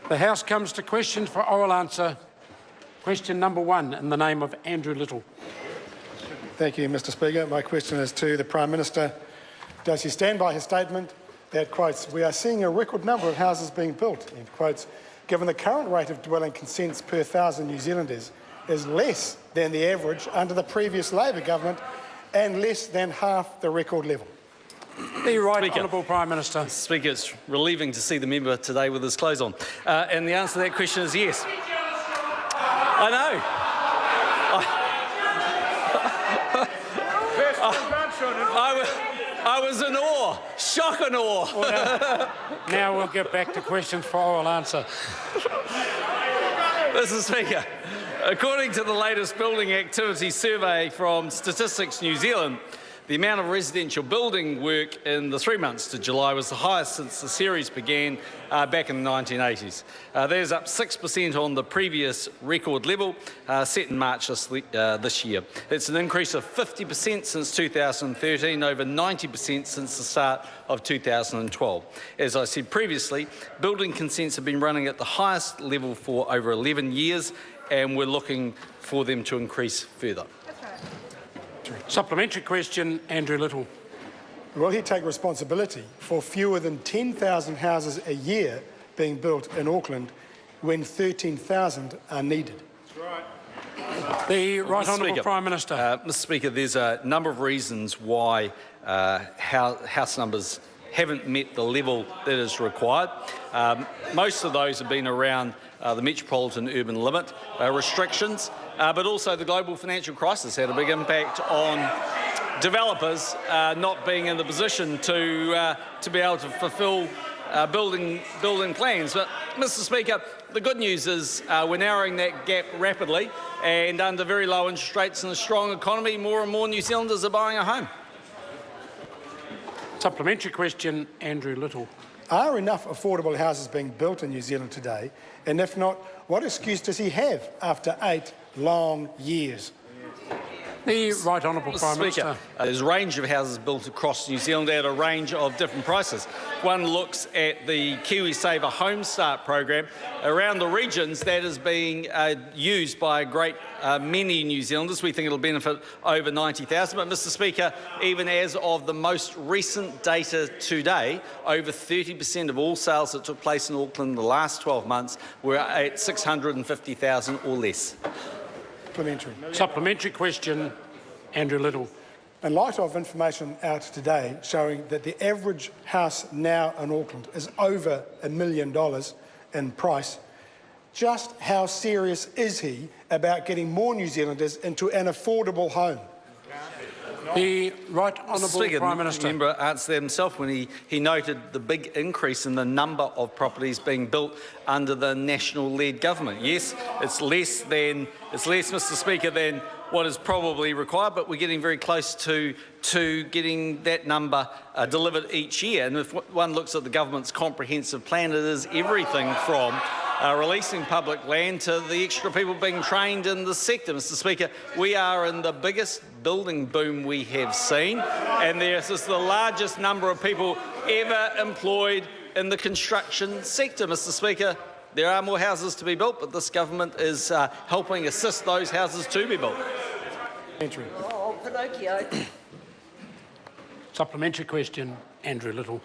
The House comes to questions for oral answer. Question number 1 in the name of Andrew Little. Thank you, Mr Speaker. My question is to the Prime Minister. Does he stand by his statement that, quotes, "We are seeing a record number of houses being built," end quotes, given the current rate of dwelling consents per 1,000 New Zealanders is less than the average under the previous Labor government and less than half the record level? The Right Honourable Prime Minister. Speaker, it's relieving to see the member today with his clothes on. And the answer to that question is yes. I know. I was in awe, shock and awe. Well, now we'll get back to questions for oral answer. Mr Speaker, according to the latest building activity survey from Statistics New Zealand, the amount of residential building work in the 3 months to July was the highest since the series began back in the 1980s. That is up 6% on the previous record level set in March this year. It's an increase of 50% since 2013, over 90% since the start of 2012. As I said previously, building consents have been running at the highest level for over 11 years, and we're looking for them to increase further. Supplementary question, Andrew Little. Will he take responsibility for fewer than 10,000 houses a year being built in Auckland when 13,000 are needed? The Right Honourable Prime Minister. Mr Speaker, there's a number of reasons why house numbers haven't met the level that is required. Most of those have been around the metropolitan urban limit restrictions, but also the global financial crisis had a big impact on developers not being in the position to be able to fulfil building plans. But, Mr Speaker, the good news is we're narrowing that gap rapidly, and under very low interest rates and a strong economy, more and more New Zealanders are buying a home. Supplementary question, Andrew Little. Are enough affordable houses being built in New Zealand today? And if not, what excuse does he have after 8 long years? The Right Honourable Prime Minister. There's a range of houses built across New Zealand at a range of different prices. One looks at the KiwiSaver Home Start program. Around the regions, that is being used by a great many New Zealanders. We think it'll benefit over 90,000. But, Mr Speaker, even as of the most recent data today, over 30% of all sales that took place in Auckland in the last 12 months were at 650,000 or less. Supplementary question, Andrew Little. In light of information out today showing that the average house now in Auckland is over $1 million in price, just how serious is he about getting more New Zealanders into an affordable home? The Right Honourable Prime Minister. The member answered that himself when he noted the big increase in the number of properties being built under the national-led government. Yes, it's less, Mr Speaker, than what is probably required, but we're getting very close to getting that number delivered each year. And if one looks at the government's comprehensive plan, it is everything from releasing public land to the extra people being trained in the sector. Mr Speaker, we are in the biggest building boom we have seen, and this is the largest number of people ever employed in the construction sector. Mr Speaker, there are more houses to be built, but this government is helping assist those houses to be built. Oh, Pinocchio. Supplementary question, Andrew Little.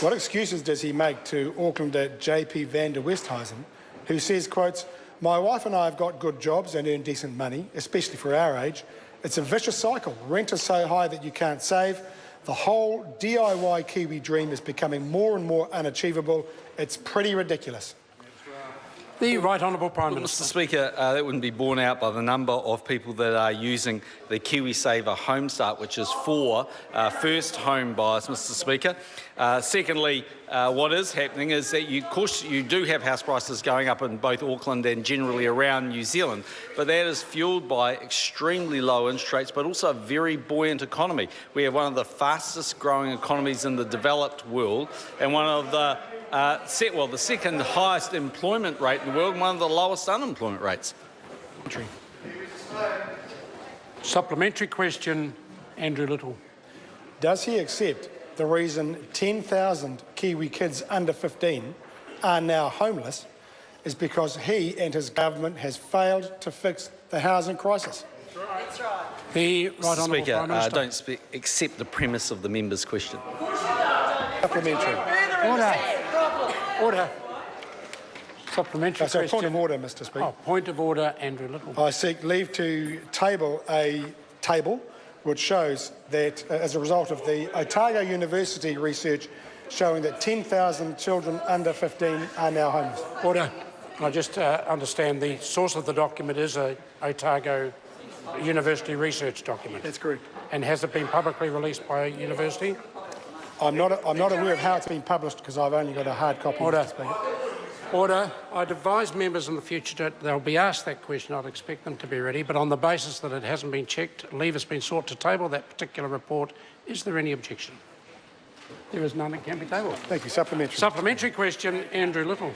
What excuses does he make to Aucklander JP van der Westhuizen, who says, quotes, "My wife and I have got good jobs and earn decent money, especially for our age. It's a vicious cycle. Rent is so high that you can't save. The whole DIY Kiwi dream is becoming more and more unachievable. It's pretty ridiculous." The Right Honourable Prime Minister. Mr Speaker, that wouldn't be borne out by the number of people that are using the KiwiSaver Home Start, which is for first home buyers, Mr Speaker. Secondly, what is happening is that of course you do have house prices going up in both Auckland and generally around New Zealand, but that is fuelled by extremely low interest rates, but also a very buoyant economy. We have one of the fastest growing economies in the developed world, and one of the the second highest employment rate in the world and one of the lowest unemployment rates. Supplementary question, Andrew Little. Does he accept the reason 10,000 Kiwi kids under 15 are now homeless is because he and his government has failed to fix the housing crisis. That's right. The Right Honourable Speaker, Prime Minister. don't accept the premise of the member's question. Supplementary. Order. Supplementary So, question. point of order, Mr. Speaker. Oh, point of order, Andrew Little. I seek leave to table a table which shows that as a result of the Otago University research showing that 10,000 children under 15 are now homeless. Order. I just understand the source of the document is a Otago University research document. That's correct. And has it been publicly released by a university? I'm not aware of how it's been published because I've only got a hard copy, Order. Mr. Speaker. Order. I'd advise members in the future that they'll be asked that question. I'd expect them to be ready, but on the basis that it hasn't been checked, leave has been sought to table that particular report. Is there any objection? There is none. It can be tabled. Thank you. Supplementary. Supplementary question, Andrew Little.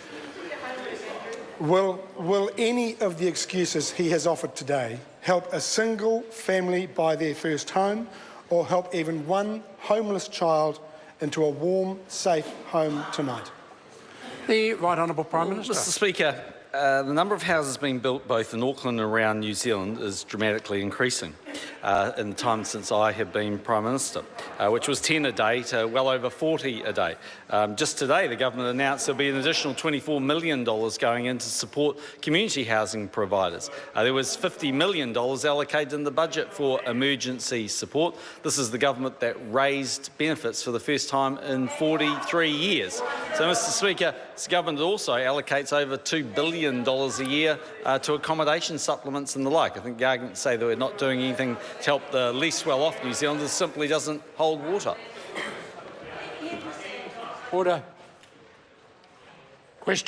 Will any of the excuses he has offered today help a single family buy their first home or help even one homeless child into a warm, safe home tonight? The Right Honourable Prime Minister. Mr. Speaker, the number of houses being built both in Auckland and around New Zealand is dramatically increasing in the time since I have been Prime Minister, which was 10 a day to well over 40 a day. Just today, the government announced there'll be an additional $24 million going in to support community housing providers. There was $50 million allocated in the budget for emergency support. This is the government that raised benefits for the first time in 43 years. So, Mr. Speaker, this government also allocates over $2 billion a year to accommodation supplements and the like. I think the argument to say that we're not doing anything to help the least well-off New Zealanders simply doesn't hold water. Order. Question.